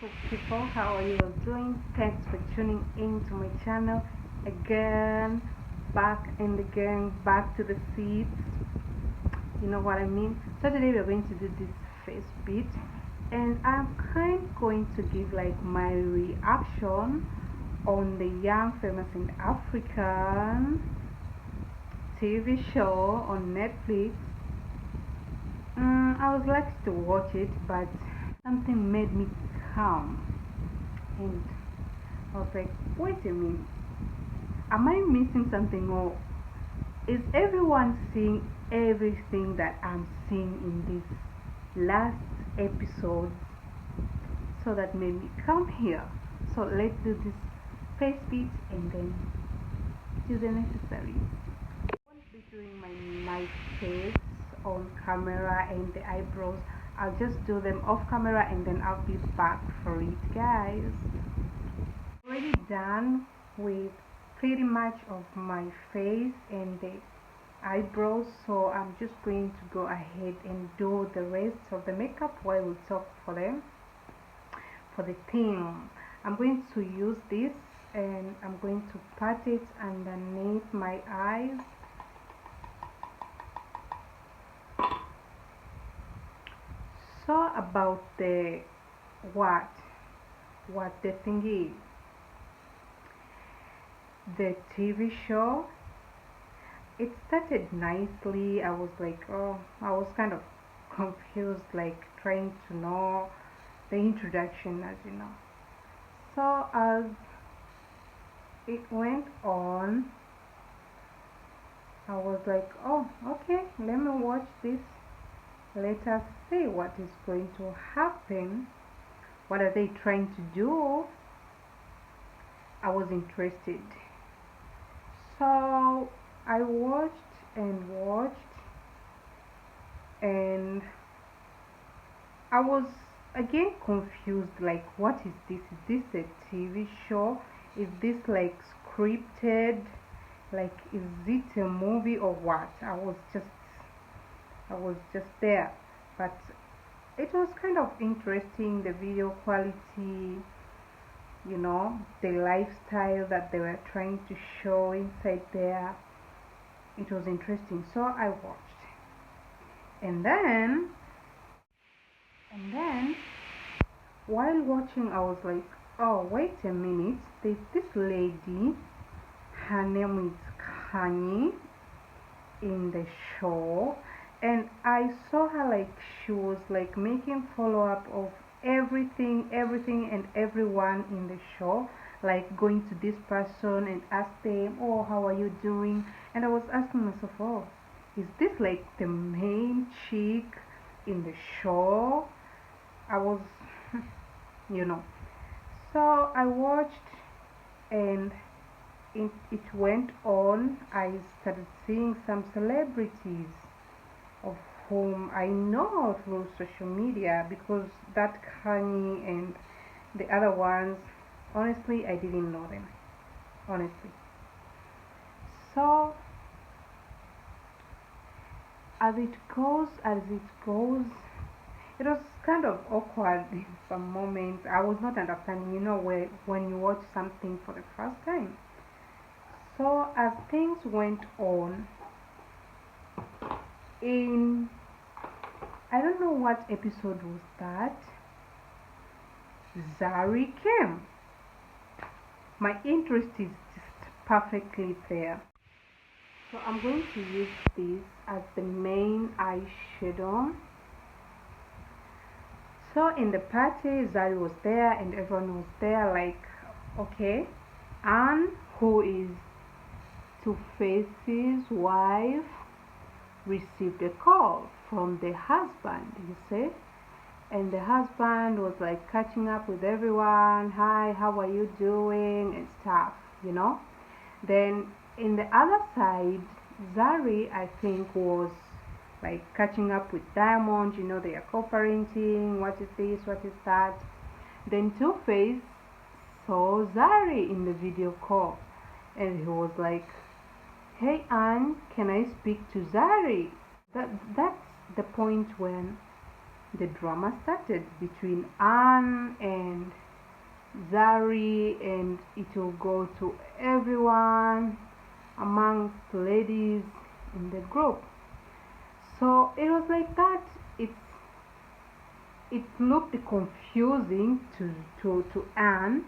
beautiful people, how are you all doing? Thanks for tuning in to my channel again, back and again, back to the seeds, you know what I mean. So today we're going to do this face beat, and I'm going to give like my reaction on the Youngfamous&African TV show on Netflix. I was like to watch it, but something made me calm, and I was like, wait a minute, am I missing something, or is everyone seeing everything that I'm seeing in this last episode? So that made me come here. So let's do this face beat and then do the necessary. I won't be doing my face on camera and the eyebrows. I'll just do them off camera and then I'll be back for it, guys. Already done with pretty much of my face and the eyebrows, so I'm just going to go ahead and do the rest of the makeup while we talk for them. For the theme, I'm going to use this and I'm going to pat it underneath my eyes. So about the what the thing is, the TV show, it started nicely. I was like, oh, I was kind of confused, like trying to know the introduction, as you know. So as it went on, I was like, oh, okay, let me watch this. Let us see what is going to happen. What are they trying to do? I was interested. So I watched and watched, and I was again confused, like, what is this? Is this a TV show? Is this like scripted? Like, is it a movie or what? I was just there, but it was kind of interesting, the video quality, you know, the lifestyle that they were trying to show inside there. It was interesting, so I watched, and then while watching I was like, oh, wait a minute, there's this lady, her name is Kanye in the show, and I saw her like she was like making follow-up of everything and everyone in the show, like going to this person and ask them, oh, how are you doing? And I was asking myself, oh, is this like the main chick in the show? I was you know. So I watched, and it went on. I started seeing some celebrities of whom I know through social media, because that Kanye and the other ones, honestly, I didn't know them, honestly. So as it goes, it was kind of awkward in some moments. I was not understanding, you know, when you watch something for the first time. So as things went on, in, I don't know what episode was that, Zari came. My interest is just perfectly there. So I'm going to use this as the main eyeshadow. So in the party, Zari was there and everyone was there, like, okay, Anne, who is Two-Face's wife, received a call from the husband, you see, and the husband was like catching up with everyone, hi, how are you doing, and stuff, you know. Then in the other side, Zari, I think, was like catching up with Diamond, you know, they are co-parenting, what is this, what is that. Then Two-Face saw Zari in the video call, and he was like, hey Anne, can I speak to Zari? That's the point when the drama started between Anne and Zari, and it will go to everyone amongst ladies in the group. So it was like that. It looked confusing to Anne,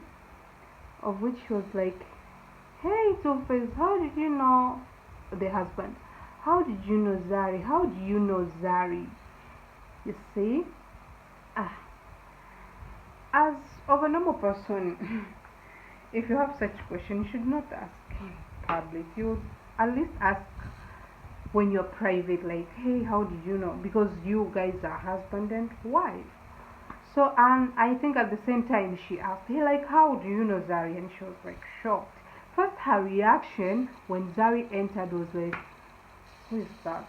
of which she was like, "Hey, Two-Face, how did you know the husband? How did you know Zari? How do you know Zari?" You see, ah, as of a normal person, if you have such question, you should not ask in public. You would at least ask when you're private, like, "Hey, how did you know?" Because you guys are husband and wife. So, and I think at the same time she asked, "Hey, like, how do you know Zari?" And she was like shocked. First, her reaction when Zari entered was like, "Who is that?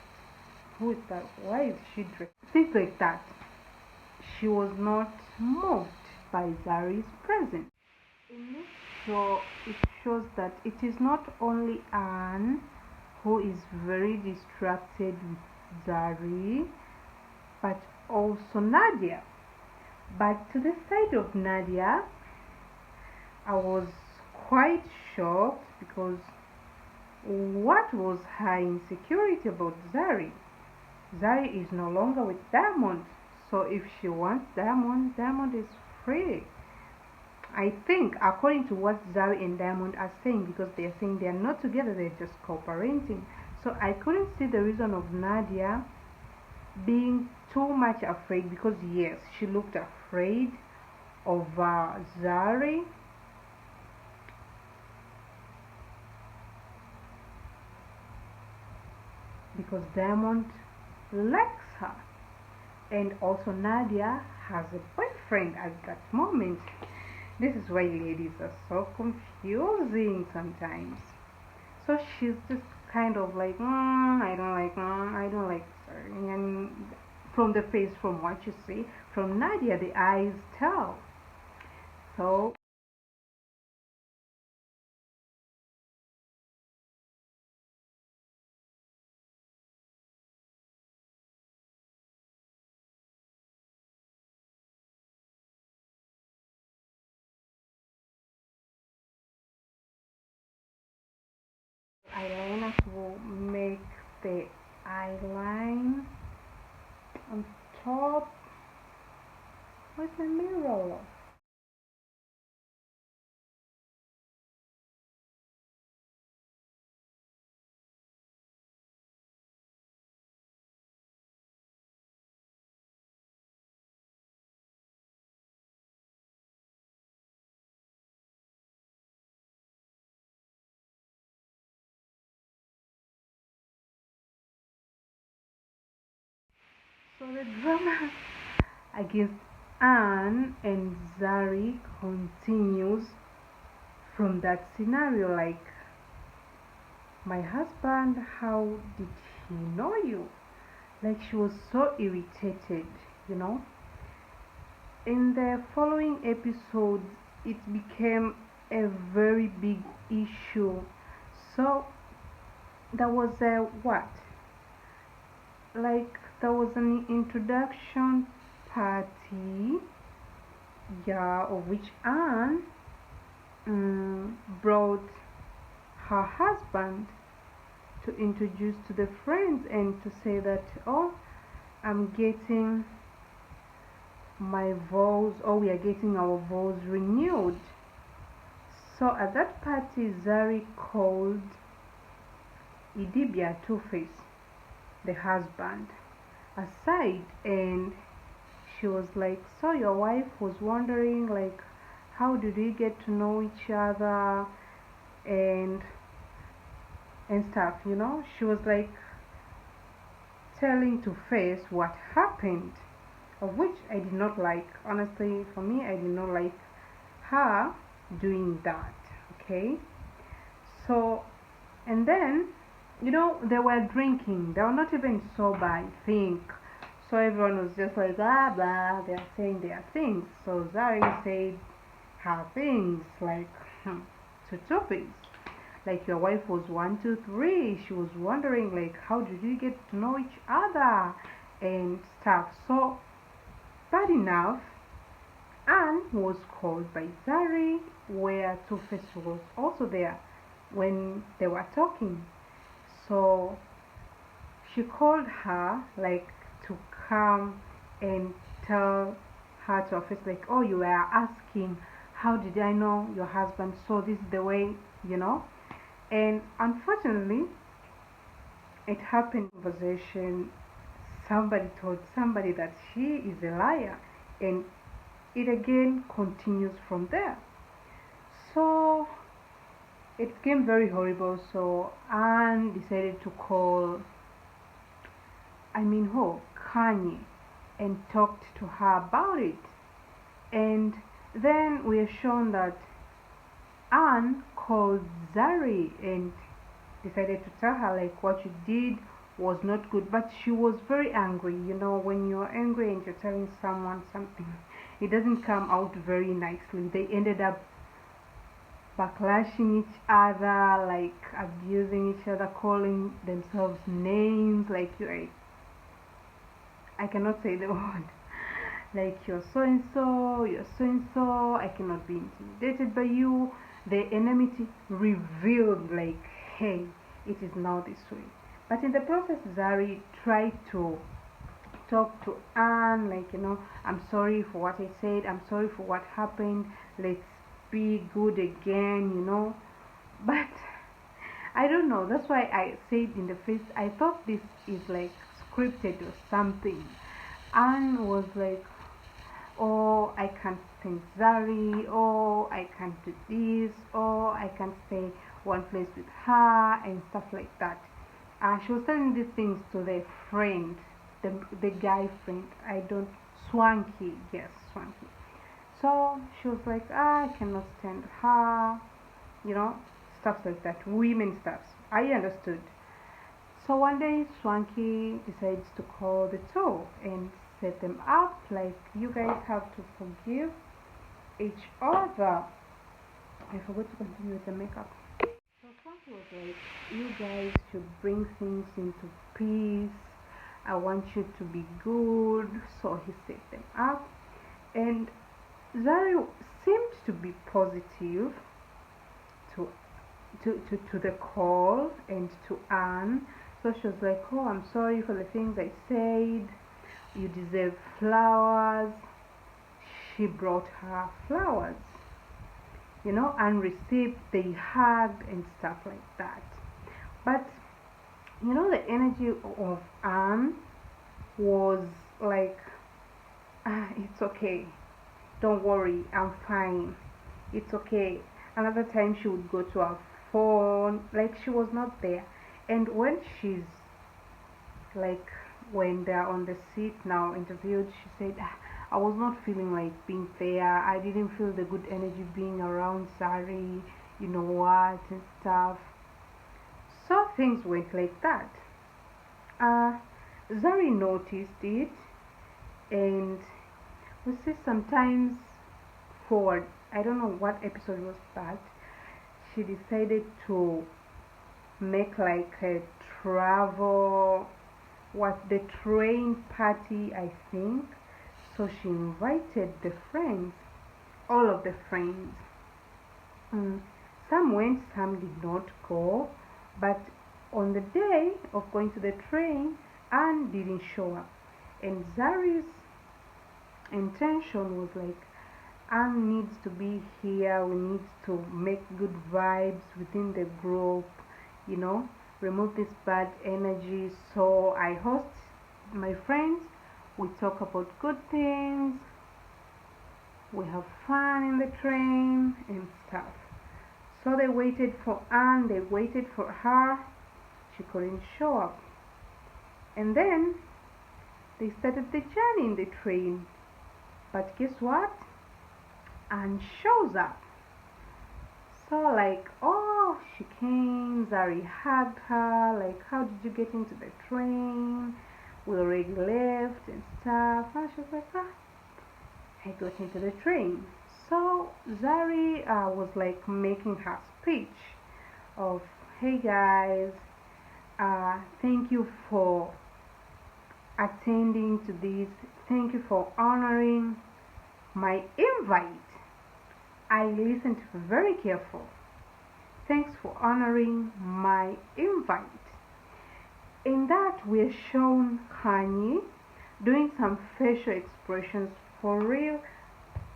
Who is that? Why is she dressed?" Things like that. She was not moved by Zari's presence. In this show, it shows that it is not only Anne who is very distracted with Zari, but also Nadia. But to the side of Nadia, I was quite shocked because what was her insecurity about Zari? Zari is no longer with Diamond, so if she wants Diamond, Diamond is free. I think, according to what Zari and Diamond are saying, because they are saying they are not together, they're just co-parenting. So I couldn't see the reason of Nadia being too much afraid, because yes, she looked afraid of Zari. Because Diamond likes her, and also Nadia has a boyfriend at that moment. This is why ladies are so confusing sometimes. So she's just kind of like, I don't like her. And from the face, from what you see, from Nadia, the eyes tell. So eyeliners will make the eyeline on top. Where's my mirror? So the drama against Anne and Zari continues from that scenario, like, "My husband, how did he know you?" Like, she was so irritated, you know. In the following episodes, it became a very big issue. So there was a what? Like, there was an introduction party, yeah, of which Anne brought her husband to introduce to the friends and to say that, "Oh, I'm getting my vows, or we are getting our vows renewed." So at that party, Zari called Idibia Two-Face, the husband, aside, and she was like, "So your wife was wondering, like, how did we get to know each other and stuff, you know?" She was like telling Two-Face what happened, of which I did not like. Honestly, for me, I did not like her doing that. Okay, so, and then, you know, they were drinking, they were not even sober, I think. So everyone was just like, blah blah, they're saying their things. So Zari said her things, like, to Two-Face, like, "Your wife was 1, 2, 3. She was wondering, like, how did you get to know each other and stuff." So bad enough, Anne was called by Zari, where Two-Face was also there when they were talking. So she called her like to come and tell her to her face like, oh, you were asking how did I know your husband, so this is the way, and unfortunately it happened in conversation. Somebody told somebody that she is a liar, and it again continues from there. So it became very horrible. So Anne decided to call Kanye, and talked to her about it. And then we are shown that Anne called Zari and decided to tell her like what you did was not good, but she was very angry. When you're angry and you're telling someone something, it doesn't come out very nicely. They ended up backlashing each other, like abusing each other, calling themselves names like I cannot say the word, like you're so and so, you're so and so, I cannot be intimidated by you. The enmity revealed like, hey, it is now this way. But in the process, Zari tried to talk to Anne, like, I'm sorry for what I said, I'm sorry for what happened, let's be good again, But I don't know, that's why I said in the face, I thought this is like scripted or something. Anne was like, oh, I can't stand Zari, oh, I can't do this, oh, I can't stay one place with her, and stuff like that. She was telling these things to the friend, the guy friend, Swanky, yes, Swanky. So she was like, I cannot stand her, stuff like that, women stuff. I understood. So one day Swanky decides to call the two and set them up, like, you guys have to forgive each other. I forgot to continue with the makeup. So Swanky was like, you guys should bring things into peace, I want you to be good. So he set them up, and Zari seemed to be positive to the call and to Anne. So she was like, oh, I'm sorry for the things I said, you deserve flowers. She brought her flowers, and received, they hugged and stuff like that. But the energy of Anne was like, it's okay, don't worry, I'm fine, it's okay. Another time she would go to her phone, like she was not there. And when she's like, when they're on the seat now interviewed, she said, I was not feeling like being there, I didn't feel the good energy being around Zari, and stuff. So things went like that. Zari noticed it, and we see sometimes forward, I don't know what episode was that, she decided to make like a travel, the train party, I think. So she invited the friends, all of the friends. Some went, some did not go, but on the day of going to the train, Anne didn't show up, and Zari's intention was like, Anne needs to be here, we need to make good vibes within the group, remove this bad energy. So I host my friends, we talk about good things, we have fun in the train and stuff. So they waited for Anne, they waited for her, she couldn't show up. And then they started the journey in the train. But guess what? Anne shows up. So like, oh, she came, Zari hugged her, like, how did you get into the train? We already left and stuff. And she was like, I got into the train. So Zari was like making her speech of, hey guys, thank you for attending to this, Thank you for honoring my invite. I listened very careful. Thanks for honoring my invite. In that, we're shown Kanye doing some facial expressions. For real,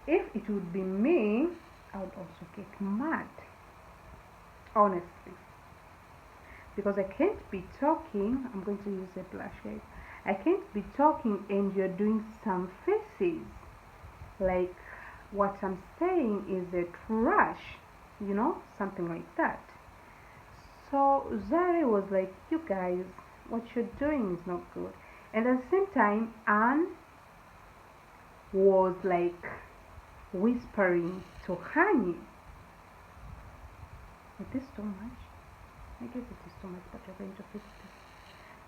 if it would be me, I would also get mad. Honestly. Because I can't be talking. I'm going to use a blush, guys. I can't be talking and you're doing some faces. Like what I'm saying is a trash. Something like that. So Zari was like, you guys, what you're doing is not good. And at the same time, Anne was like whispering to Hani. Is this too much? I guess it is too much, but you're going to fix this.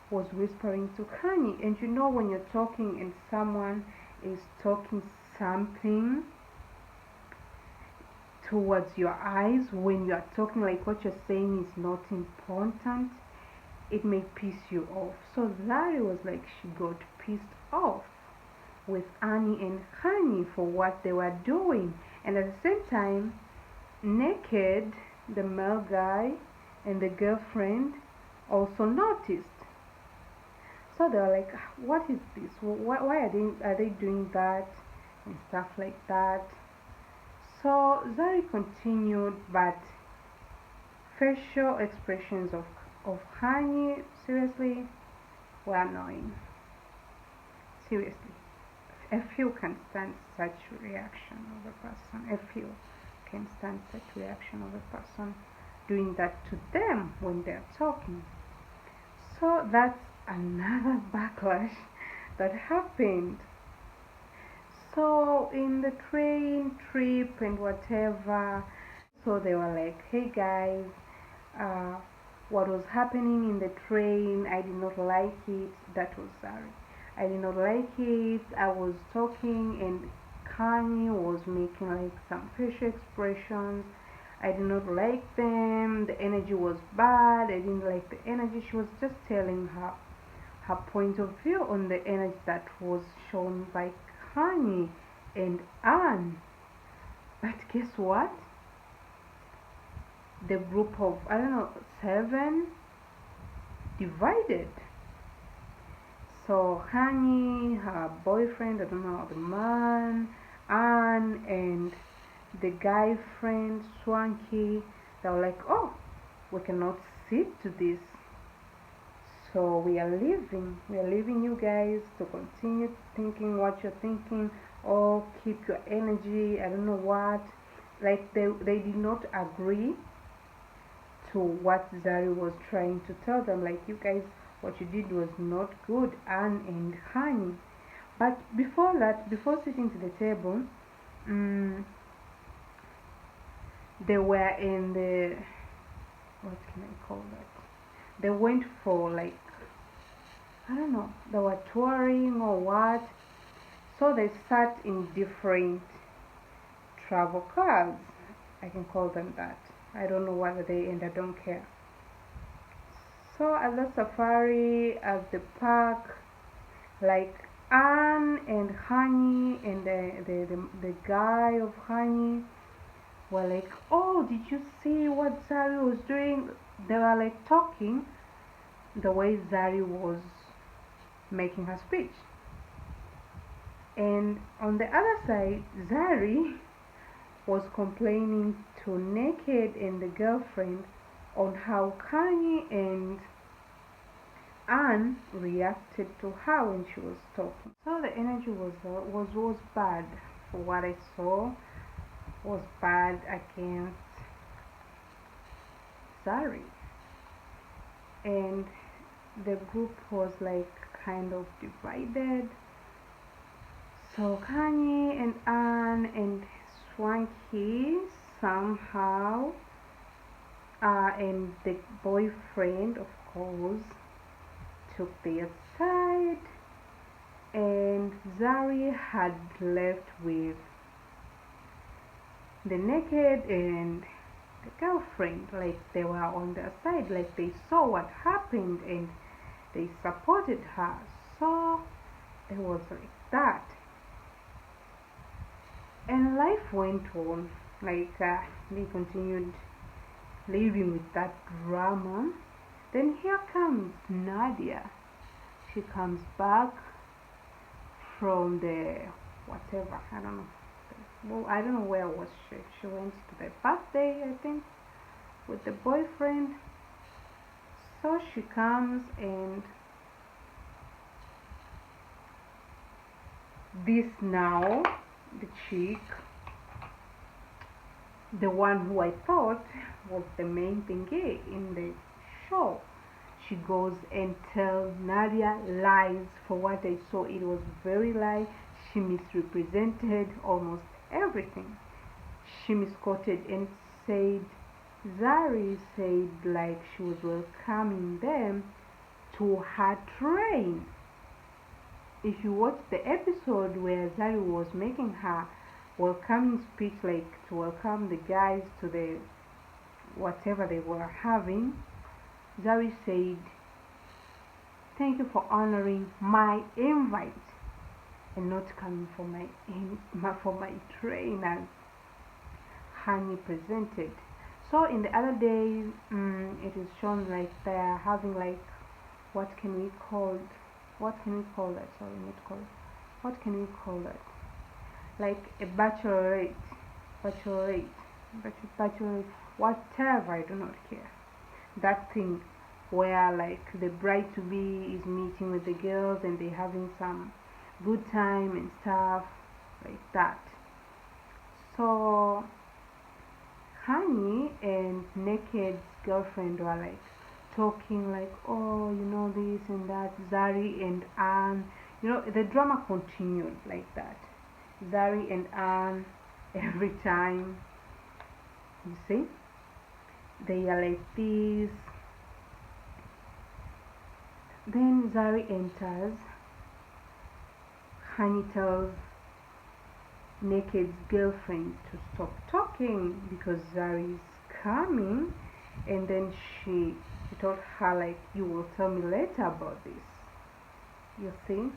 Was whispering to Hani. And when you're talking and someone is talking something towards your eyes, when you are talking, like what you're saying is not important, it may piss you off. So Zari was like, she got pissed off with Annie and Hani for what they were doing. And at the same time, Naked, the male guy, and the girlfriend also noticed. So they were like, what is this? Why are they doing that? And stuff like that. So Zari continued, but facial expressions of Hani, seriously, were annoying. Seriously. A few can stand such reaction of a person. A few can stand such reaction of a person doing that to them when they're talking. So that's another backlash that happened. So in the train trip and whatever, so they were like, hey guys, what was happening in the train, I did not like it. That was Zari. I did not like it. I was talking and Kanye was making like some facial expressions. I did not like them. The energy was bad. I didn't like the energy. She was just telling her point of view on the energy that was shown by Kanye and Anne. But guess what? The group of, 7 divided. So Hani, her boyfriend, the man, Anne, and the guy friend, Swanky, they were like, oh, we cannot sit to this. So we are leaving you guys to continue thinking what you're thinking, or keep your energy, I don't know what. Like they did not agree to what Zari was trying to tell them. Like, you guys, what you did was not good, Anne and Hani. But before that, before sitting to the table, they were in the, what can I call that? They went for like, I don't know, they were touring or what. So they sat in different travel cars. I can call them that. I don't know what they, and I don't care. So at the safari, at the park, like Anne and Hani and the guy of Hani were like, oh, did you see what Zari was doing? They were like talking the way Zari was making her speech. And on the other side, Zari was complaining to Naked and the girlfriend on how Kanye and Anne reacted to her when she was talking. So the energy was bad. For what I saw, was bad against Zari, and the group was like kind of divided. So Kanye and Anne and Swanky somehow, and the boyfriend, of course, took their side, and Zari had left with the Naked and the girlfriend. Like, they were on their side, like they saw what happened and they supported her. So there was like that. And life went on, like they continued living with that drama. Then here comes Nadia. She comes back from the whatever, I don't know. Well, I don't know where was she. She went to the birthday, I think, with the boyfriend. So she comes, and this now, the chick, the one who I thought was the main thing in the show, she goes and tells Nadia lies. For what I saw, it was very lie. She misrepresented almost everything. She misquoted and said Zari said like she was welcoming them to her train. If you watch the episode where Zari was making her welcoming speech, like to welcome the guys to the whatever they were having, Zari said, "Thank you for honoring my invite and not coming for my train," as Hani presented. So in the other days, it is shown like they are having like, what can we call it? What can we call that? Sorry, not call it. What can we call that? Like a bachelorette, whatever. I do not care. That thing where like the bride to be is meeting with the girls and they having some good time and stuff like that. So Honey and Naked's girlfriend were like talking like, oh, you know, this and that. Zari and Anne, you know, the drama continued like that. Zari and Anne, every time, you see, they are like this. Then Zari enters. Honey tells Naked's girlfriend to stop talking because Zari is coming, and then she told her like, you will tell me later about this, you see.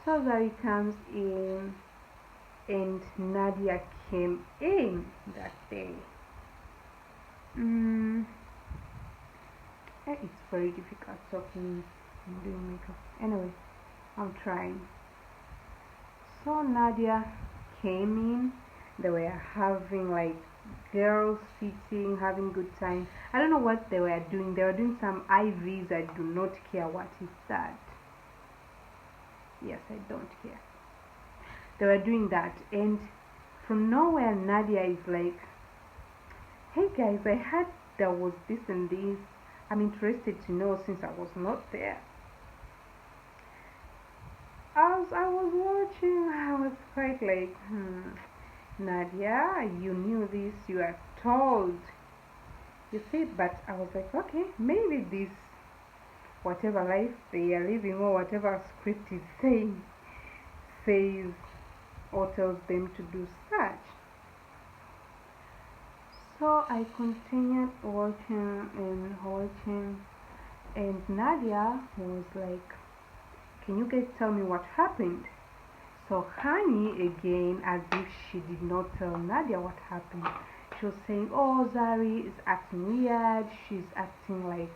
So Zari comes in, and Nadia came in that day. It's very difficult talking and doing makeup. Anyway, I'm trying. So Nadia came in. They were having like girls sitting, having good time. I don't know what they were doing. They were doing some IVs. I do not care what is that. Yes, I don't care. They were doing that, and from nowhere Nadia is like, hey guys, I heard there was this and this. I'm interested to know since I was not there. As I was watching, I was quite like, Nadia, you knew this, you are told. You see, but I was like, okay, maybe this, whatever life they are living or whatever script is saying, says or tells them to do such. So I continued watching, and Nadia was like, can you guys tell me what happened? So Honey, again, as if she did not tell Nadia what happened, she was saying, oh, Zari is acting weird, she's acting like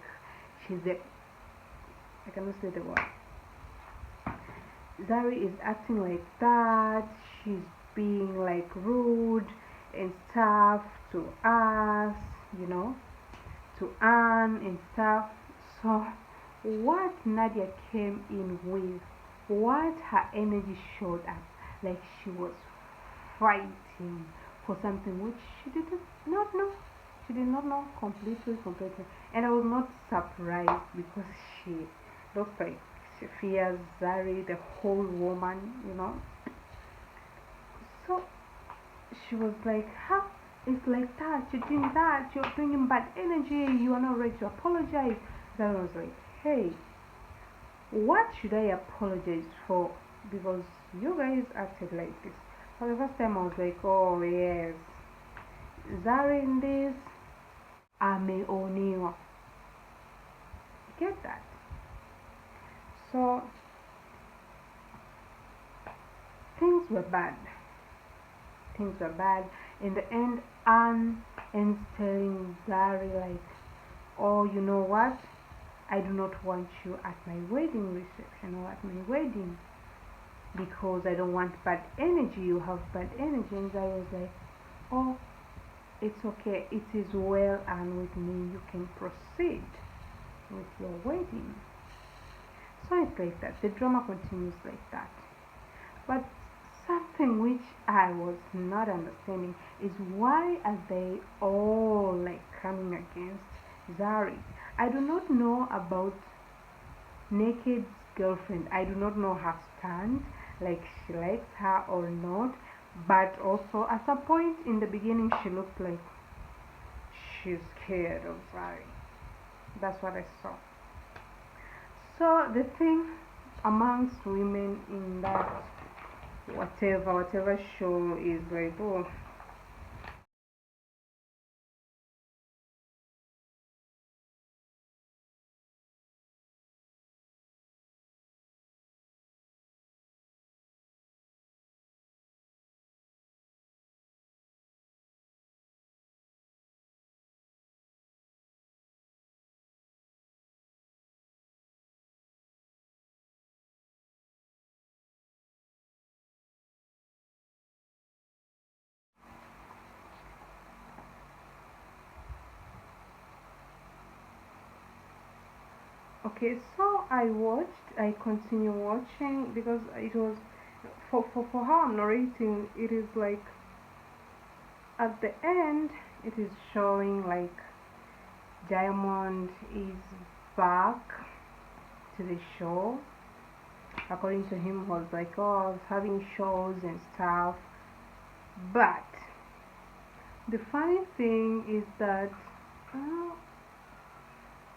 she's I cannot say the word. Zari is acting like that, she's being like rude and stuff to us, you know, to Anne and stuff. So what Nadia came in with, what her energy showed up, like she was fighting for something which she did not know. She did not know completely. And I was not surprised because she looks like she fears Zari, the whole woman, you know. So she was like, how? It's like that, you're doing that, you're bringing bad energy, you are not ready to apologize. Zari was like, hey, what should I apologize for? Because you guys acted like this. For the first time I was like, oh yes, Zari in this, get that. So things were bad. Things were bad. In the end, Anne ends telling Zari like, oh, you know what? I do not want you at my wedding reception or at my wedding because I don't want bad energy. You have bad energy. And Zari was like, oh, it's okay. It is well, and with me you can proceed with your wedding. So it's like that. The drama continues like that. But something which I was not understanding is why are they all like coming against Zari? I do not know about Naked's girlfriend. I do not know her stand, like she likes her or not. But also at some point in the beginning she looked like she's scared of Zari. That's what I saw. So the thing amongst women in that whatever show is like, oh, okay. So I continue watching because it was for how I'm narrating. It is like at the end, it is showing like Diamond is back to the show. According to him, was like, oh, I was having shows and stuff. But the funny thing is that oh,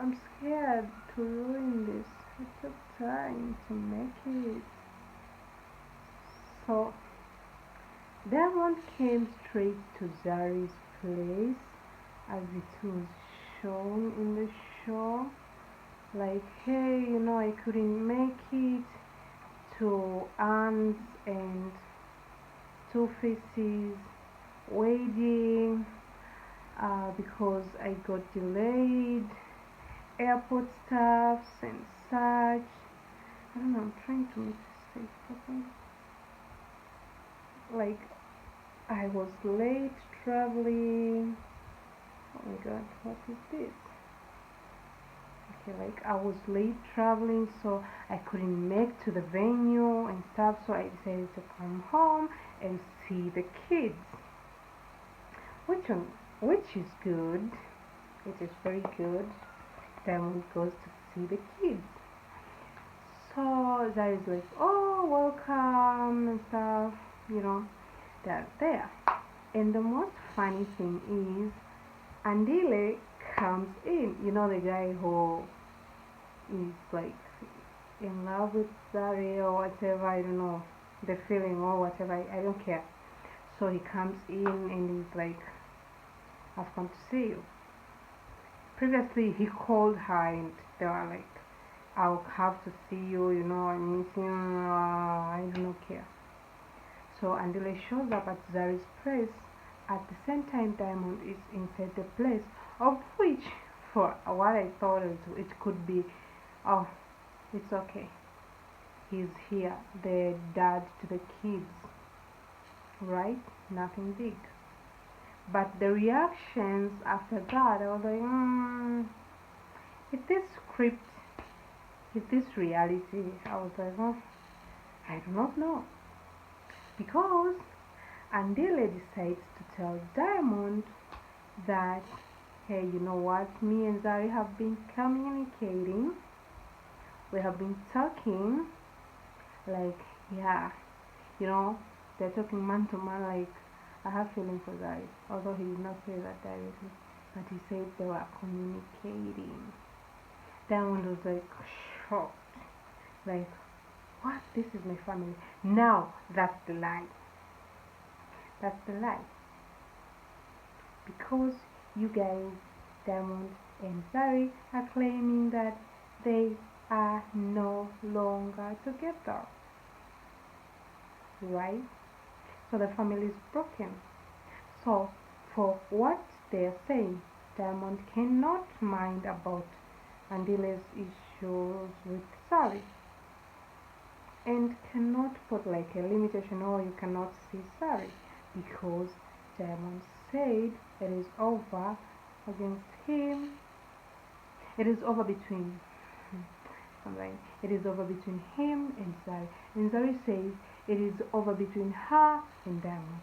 I'm scared to ruin this. It took time to make it. So Diamond came straight to Zari's place as it was shown in the show. Like, hey, I couldn't make it to Anne's and Two Faces wedding because I got delayed, airport stuffs and such. I don't know, I'm trying to make this safe properly. Like, I was late traveling. Oh my god, what is this? Okay, like I was late traveling, so I couldn't make to the venue and stuff, so I decided to come home and see the kids. Which is good. It is very good. Diamond goes to see the kids. So that is like, oh, welcome and stuff, they're there. And the most funny thing is, Andile comes in, the guy who is like in love with Zari or whatever, I don't know, the feeling or whatever, I don't care. So he comes in and he's like, I've come to see you. Previously he called her and they were like, I'll have to see you, I'm missing, I do not care. So Andile shows up at Zari's place. At the same time, Diamond is inside the place, of which, for what I thought it could be, oh, it's okay. He's here, the dad to the kids, right? Nothing big. But the reactions after that, I was like, is this script? Is this reality? I was like, oh, I do not know. Because Andile decides to tell Diamond that, hey, you know what, me and Zari have been communicating, we have been talking, like, yeah, they're talking man to man, like, I have feeling for Zari, although he did not say that directly, but he said they were communicating. Diamond was like shocked, like, what, this is my family. Now that's the lie. That's the lie. Because you guys, Diamond and Zari, are claiming that they are no longer together. right? So the family is broken. So for what they are saying, Diamond cannot mind about Andile's issues with Sari, and cannot put like a limitation, or you cannot see Sari, because Diamond said it is over against him. It is over between something. It is over between him and Zari. And Zari says it is over between her and Diamond.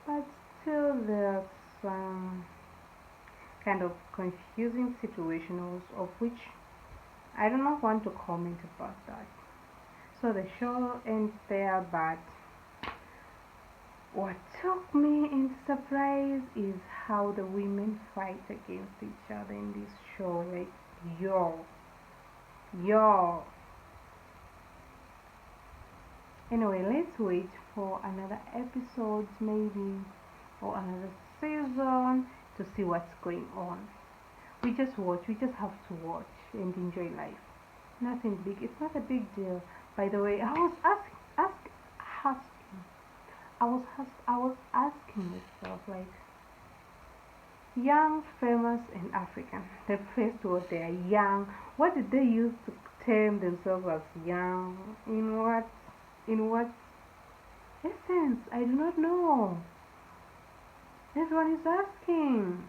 But still there's some kind of confusing situations of which I do not want to comment about that. So the show ends there, but what took me into surprise is how the women fight against each other in this show. Like, yo. Anyway, let's wait for another episode, maybe, or another season to see what's going on. We just have to watch and enjoy life. Nothing big. It's not a big deal. By the way, I was asking myself, like, young, famous, and African. The first word they are young. What did they use to term themselves as young? In what essence? I do not know. Everyone is asking.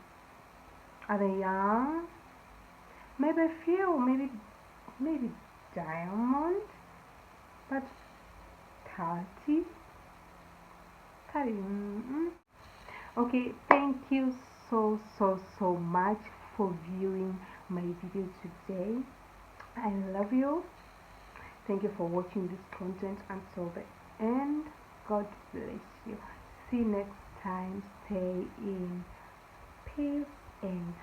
Are they young? Maybe a few. Maybe Diamond. But 30. Okay, thank you so much for viewing my video today. I love you. Thank you for watching this content until the end. God bless you. See you next time. Stay in peace and